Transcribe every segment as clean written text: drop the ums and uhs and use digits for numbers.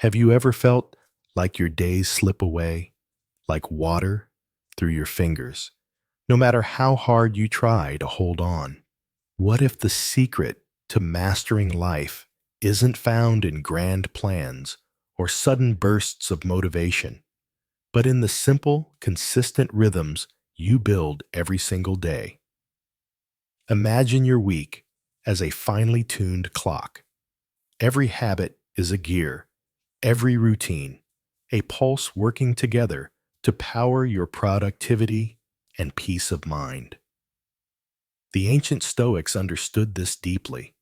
Have you ever felt like your days slip away, like water through your fingers, no matter how hard you try to hold on? What if the secret to mastering life isn't found in grand plans or sudden bursts of motivation, but in the simple, consistent rhythms you build every single day? Imagine your week as a finely tuned clock. Every habit is a gear, every routine, a pulse working together to power your productivity and peace of mind. The ancient Stoics understood this deeply.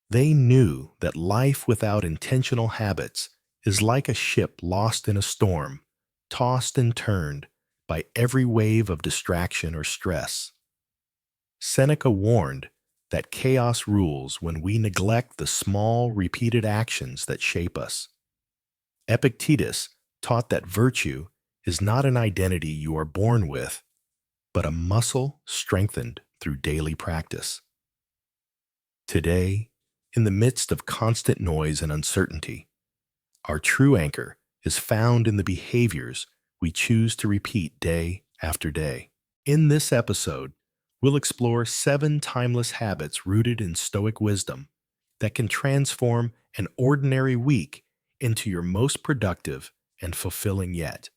They knew that life without intentional habits is like a ship lost in a storm, tossed and turned by every wave of distraction or stress. Seneca warned that chaos rules when we neglect the small, repeated actions that shape us. Epictetus taught that virtue is not an identity you are born with, but a muscle strengthened through daily practice. Today, in the midst of constant noise and uncertainty, our true anchor is found in the behaviors we choose to repeat day after day. In this episode, we'll explore 7 timeless habits rooted in Stoic wisdom that can transform an ordinary week into your most productive and fulfilling yet.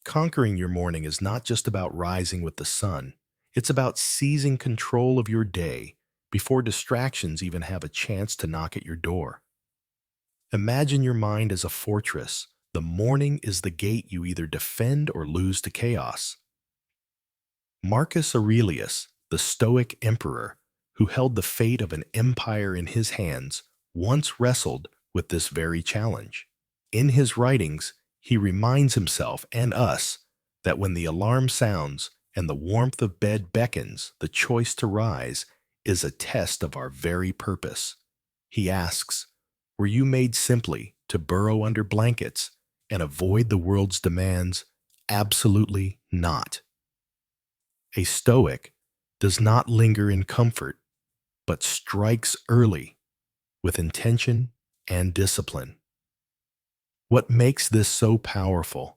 Conquering your morning is not just about rising with the sun, it's about seizing control of your day before distractions even have a chance to knock at your door. Imagine your mind as a fortress. The morning is the gate you either defend or lose to chaos. Marcus Aurelius, the Stoic emperor, who held the fate of an empire in his hands, once wrestled with this very challenge. In his writings, he reminds himself and us that when the alarm sounds and the warmth of bed beckons, the choice to rise is a test of our very purpose. He asks, were you made simply to burrow under blankets and avoid the world's demands? Absolutely not. A Stoic does not linger in comfort, but strikes early with intention and discipline. What makes this so powerful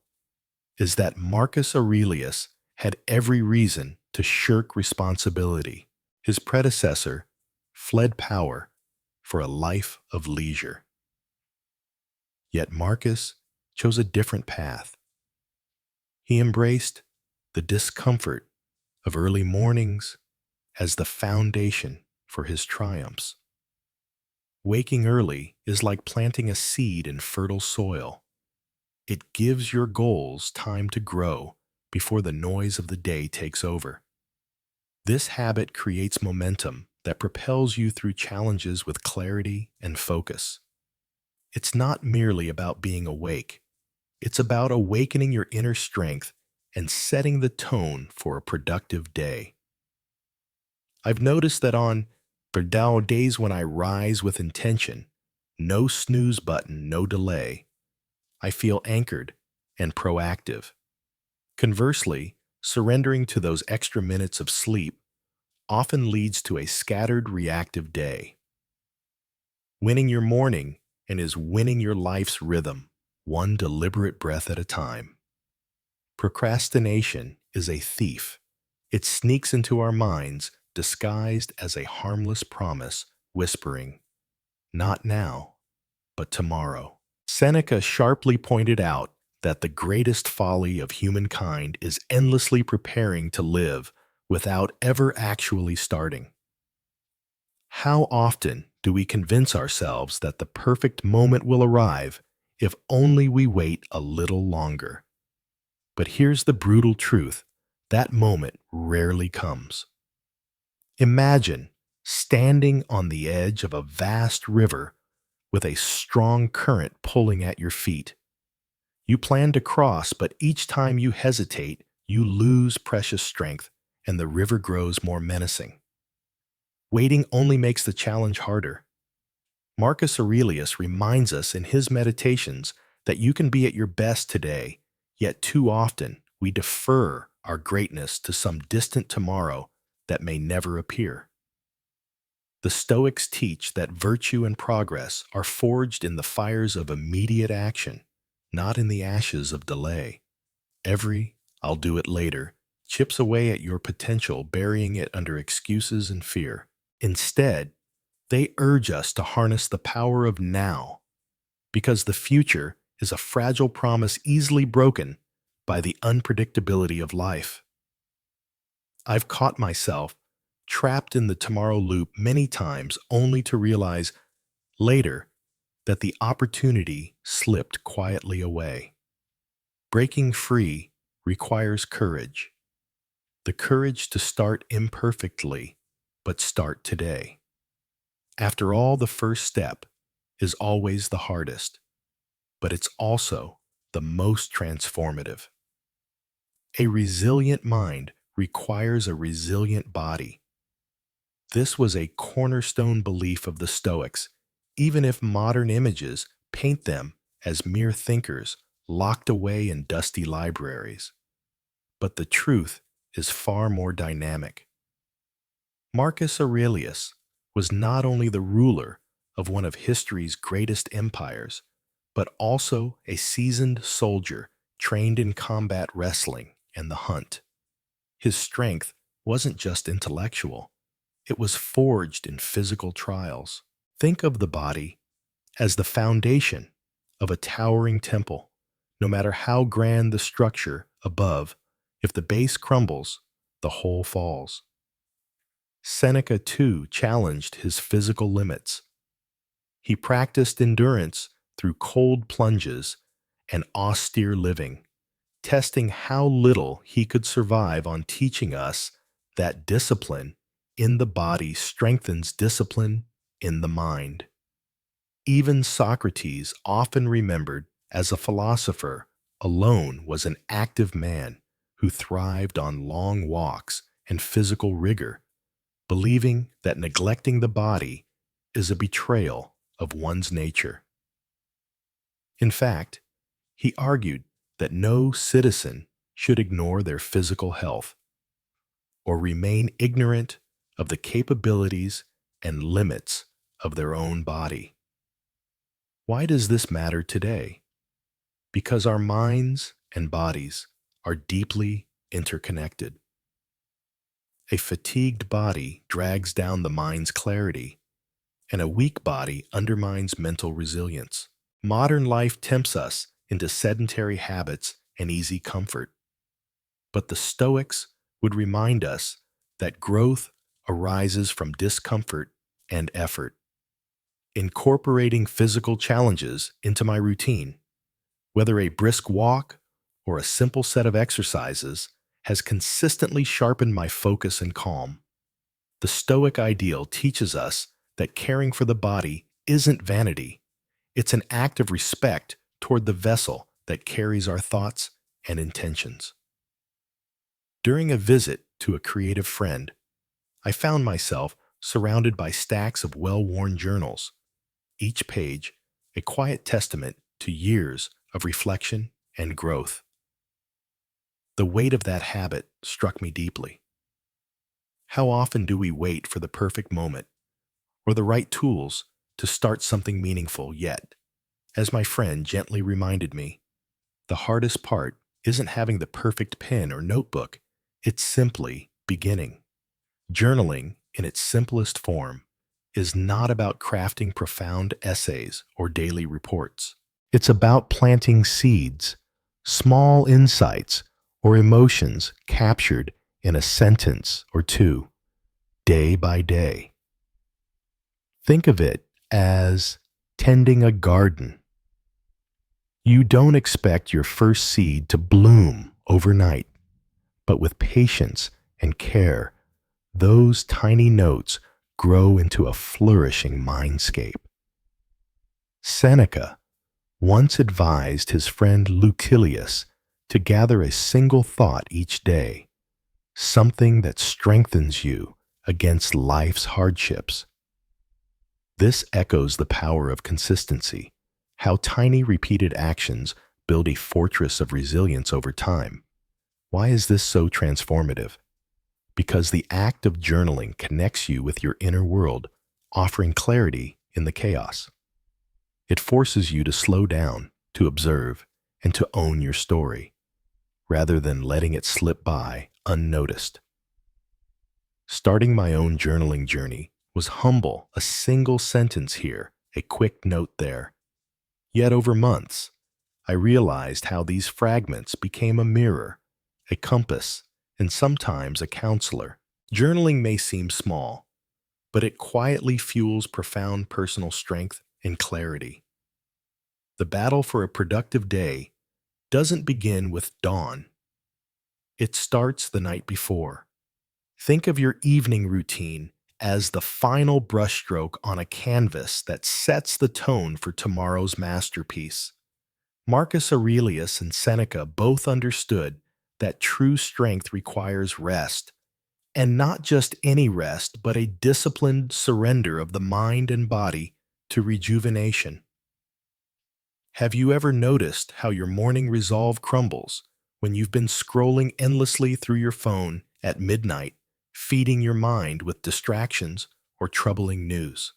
is that Marcus Aurelius had every reason to shirk responsibility. His predecessor fled power for a life of leisure. Yet Marcus chose a different path. He embraced the discomfort of early mornings as the foundation for his triumphs. Waking early is like planting a seed in fertile soil. It gives your goals time to grow before the noise of the day takes over. This habit creates momentum that propels you through challenges with clarity and focus. It's not merely about being awake. It's about awakening your inner strength and setting the tone for a productive day. I've noticed that on days when I rise with intention, no snooze button, no delay, I feel anchored and proactive. Conversely, surrendering to those extra minutes of sleep often leads to a scattered reactive day. Winning your morning is winning your life's rhythm, one deliberate breath at a time. Procrastination is a thief. It sneaks into our minds disguised as a harmless promise, whispering, not now, but tomorrow. Seneca sharply pointed out that the greatest folly of humankind is endlessly preparing to live without ever actually starting. How often do we convince ourselves that the perfect moment will arrive if only we wait a little longer? But here's the brutal truth: that moment rarely comes. Imagine standing on the edge of a vast river with a strong current pulling at your feet. You plan to cross, but each time you hesitate, you lose precious strength and the river grows more menacing. Waiting only makes the challenge harder. Marcus Aurelius reminds us in his meditations that you can be at your best today, yet too often we defer our greatness to some distant tomorrow that may never appear. The Stoics teach that virtue and progress are forged in the fires of immediate action, not in the ashes of delay. Every "I'll do it later" chips away at your potential, burying it under excuses and fear. Instead, they urge us to harness the power of now, because the future is a fragile promise easily broken by the unpredictability of life. I've caught myself trapped in the tomorrow loop many times, only to realize later that the opportunity slipped quietly away. Breaking free requires courage, the courage to start imperfectly, but start today. After all, the first step is always the hardest, but it's also the most transformative. A resilient mind requires a resilient body. This was a cornerstone belief of the Stoics, even if modern images paint them as mere thinkers locked away in dusty libraries. But the truth is far more dynamic. Marcus Aurelius was not only the ruler of one of history's greatest empires, but also a seasoned soldier trained in combat wrestling and the hunt. His strength wasn't just intellectual, it was forged in physical trials. Think of the body as the foundation of a towering temple. No matter how grand the structure above, if the base crumbles, the whole falls. Seneca, too, challenged his physical limits. He practiced endurance through cold plunges and austere living, testing how little he could survive, on teaching us that discipline in the body strengthens discipline in the mind. Even Socrates, often remembered as a philosopher, alone was an active man who thrived on long walks and physical rigor, believing that neglecting the body is a betrayal of one's nature. In fact, he argued that no citizen should ignore their physical health or remain ignorant of the capabilities and limits of their own body. Why does this matter today? Because our minds and bodies are deeply interconnected. A fatigued body drags down the mind's clarity, and a weak body undermines mental resilience. Modern life tempts us into sedentary habits and easy comfort. But the Stoics would remind us that growth arises from discomfort and effort. Incorporating physical challenges into my routine, whether a brisk walk or a simple set of exercises, has consistently sharpened my focus and calm. The Stoic ideal teaches us that caring for the body isn't vanity. It's an act of respect toward the vessel that carries our thoughts and intentions. During a visit to a creative friend, I found myself surrounded by stacks of well-worn journals, each page a quiet testament to years of reflection and growth. The weight of that habit struck me deeply. How often do we wait for the perfect moment or the right tools to start something meaningful? Yet, as my friend gently reminded me, the hardest part isn't having the perfect pen or notebook, it's simply beginning. Journaling, in its simplest form, is not about crafting profound essays or daily reports. It's about planting seeds, small insights or emotions captured in a sentence or two, day by day. Think of it as tending a garden. You don't expect your first seed to bloom overnight, but with patience and care, those tiny notes grow into a flourishing mindscape. Seneca once advised his friend Lucilius to gather a single thought each day, something that strengthens you against life's hardships. This echoes the power of consistency, how tiny repeated actions build a fortress of resilience over time. Why is this so transformative? Because the act of journaling connects you with your inner world offering clarity in the chaos. It forces you to slow down, to observe, and to own your story, rather than letting it slip by unnoticed. Starting my own journaling journey was humble, a single sentence here, a quick note there. Yet over months, I realized how these fragments became a mirror, a compass, and sometimes a counselor. Journaling may seem small, but it quietly fuels profound personal strength and clarity. The battle for a productive day doesn't begin with dawn. It starts the night before. Think of your evening routine as the final brushstroke on a canvas that sets the tone for tomorrow's masterpiece. Marcus Aurelius and Seneca both understood that true strength requires rest, and not just any rest, but a disciplined surrender of the mind and body to rejuvenation. Have you ever noticed how your morning resolve crumbles when you've been scrolling endlessly through your phone at midnight, feeding your mind with distractions or troubling news?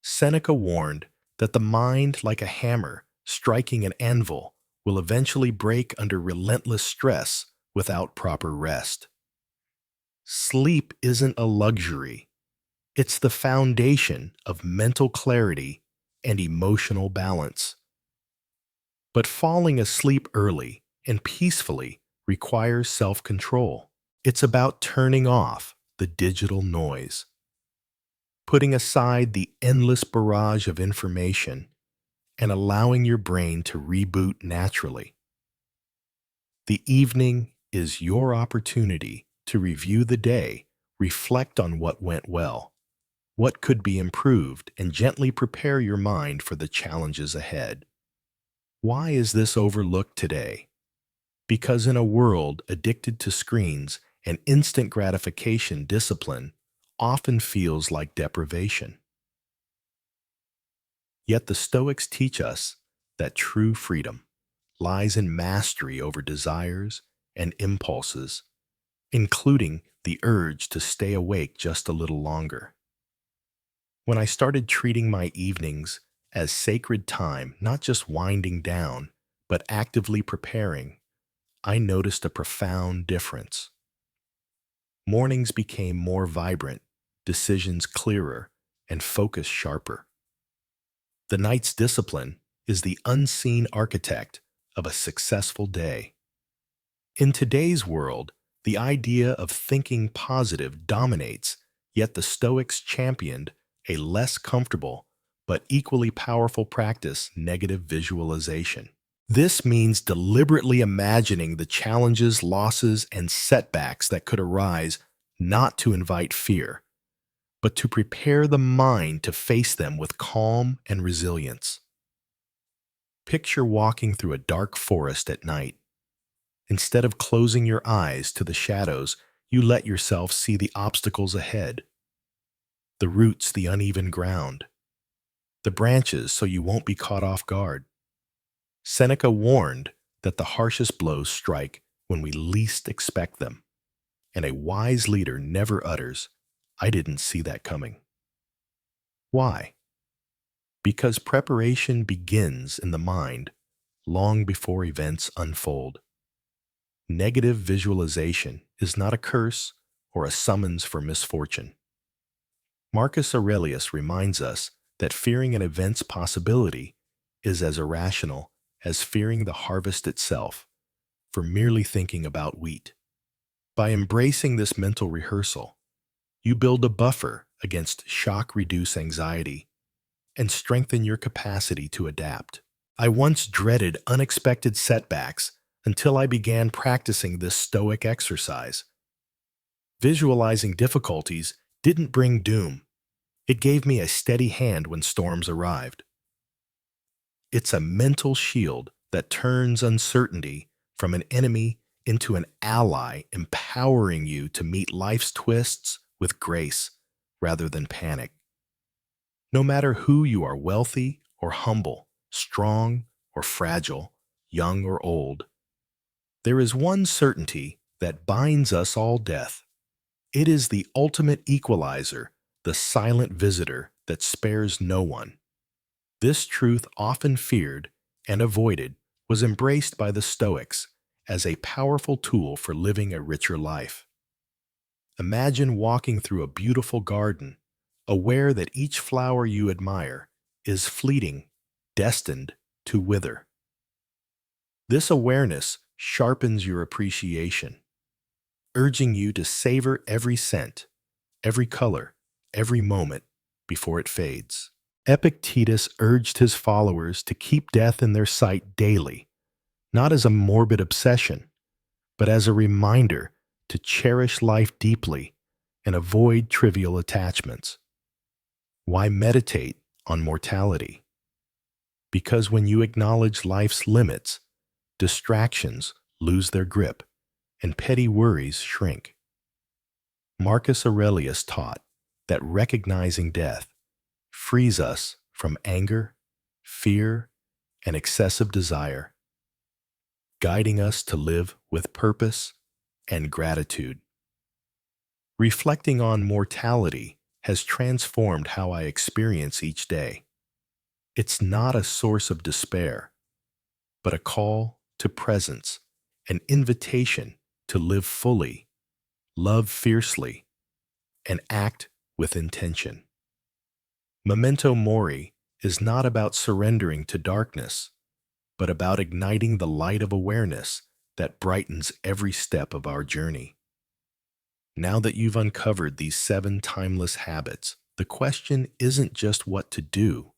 Seneca warned that the mind, like a hammer striking an anvil, will eventually break under relentless stress without proper rest. Sleep isn't a luxury. It's the foundation of mental clarity and emotional balance. But falling asleep early and peacefully requires self-control. It's about turning off the digital noise, putting aside the endless barrage of information, and allowing your brain to reboot naturally. The evening is your opportunity to review the day, reflect on what went well, what could be improved, and gently prepare your mind for the challenges ahead. Why is this overlooked today? Because in a world addicted to screens and instant gratification, discipline often feels like deprivation. Yet the Stoics teach us that true freedom lies in mastery over desires and impulses, including the urge to stay awake just a little longer. When I started treating my evenings as sacred time, not just winding down, but actively preparing, I noticed a profound difference. Mornings became more vibrant, decisions clearer, and focus sharper. The night's discipline is the unseen architect of a successful day. In today's world, the idea of thinking positive dominates, yet the Stoics championed a less comfortable but equally powerful practice: negative visualization. This means deliberately imagining the challenges, losses, and setbacks that could arise, not to invite fear, but to prepare the mind to face them with calm and resilience. Picture walking through a dark forest at night. Instead of closing your eyes to the shadows, you let yourself see the obstacles ahead, the roots, the uneven ground, the branches so you won't be caught off guard. Seneca warned that the harshest blows strike when we least expect them, and a wise leader never utters, "I didn't see that coming." Why? Because preparation begins in the mind long before events unfold. Negative visualization is not a curse or a summons for misfortune. Marcus Aurelius reminds us that fearing an event's possibility is as irrational as fearing the harvest itself for merely thinking about wheat. By embracing this mental rehearsal, you build a buffer against shock-reduce anxiety and strengthen your capacity to adapt. I once dreaded unexpected setbacks until I began practicing this Stoic exercise. Visualizing difficulties didn't bring doom. It gave me a steady hand when storms arrived. It's a mental shield that turns uncertainty from an enemy into an ally, empowering you to meet life's twists with grace rather than panic. No matter who you are, wealthy or humble, strong or fragile, young or old, there is one certainty that binds us all: death. It is the ultimate equalizer, the silent visitor that spares no one. This truth, often feared and avoided, was embraced by the Stoics as a powerful tool for living a richer life. Imagine walking through a beautiful garden, aware that each flower you admire is fleeting, destined to wither. This awareness sharpens your appreciation, urging you to savor every scent, every color, every moment before it fades. Epictetus urged his followers to keep death in their sight daily, not as a morbid obsession, but as a reminder to cherish life deeply and avoid trivial attachments. Why meditate on mortality? Because when you acknowledge life's limits, distractions lose their grip and petty worries shrink. Marcus Aurelius taught that recognizing death frees us from anger, fear, and excessive desire, guiding us to live with purpose and gratitude. Reflecting on mortality has transformed how I experience each day. It's not a source of despair, but a call to presence, an invitation to live fully, love fiercely, and act with intention. Memento Mori is not about surrendering to darkness, but about igniting the light of awareness that brightens every step of our journey. Now that you've uncovered these 7 timeless habits, the question isn't just what to do,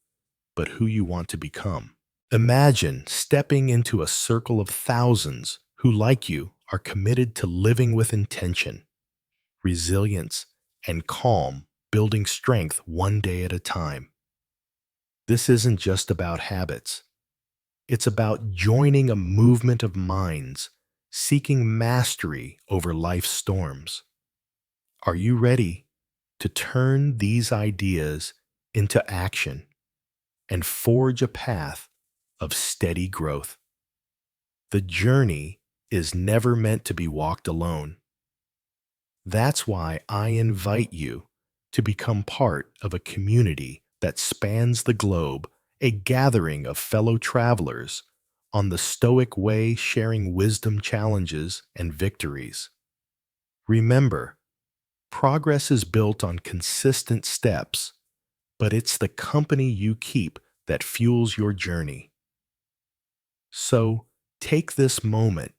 but who you want to become. Imagine stepping into a circle of thousands who, like you, are committed to living with intention, resilience, and calm, building strength one day at a time. This isn't just about habits. It's about joining a movement of minds, seeking mastery over life's storms. Are you ready to turn these ideas into action and forge a path of steady growth? The journey is never meant to be walked alone. That's why I invite you to become part of a community that spans the globe, a gathering of fellow travelers on the Stoic way, sharing wisdom, challenges, and victories. Remember, progress is built on consistent steps, but it's the company you keep that fuels your journey. So, take this moment,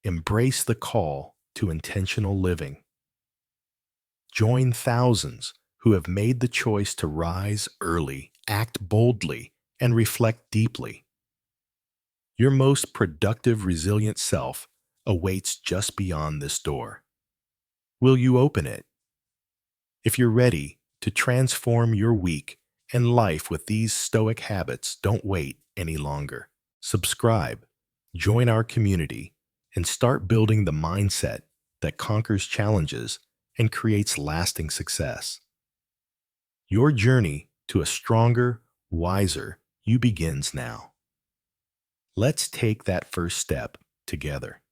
embrace the call to intentional living. Join thousands who have made the choice to rise early, act boldly, and reflect deeply. Your most productive, resilient self awaits just beyond this door. Will you open it? If you're ready to transform your week and life with these Stoic habits, don't wait any longer. Subscribe, join our community, and start building the mindset that conquers challenges and creates lasting success. Your journey to a stronger, wiser you begins now. Let's take that first step together.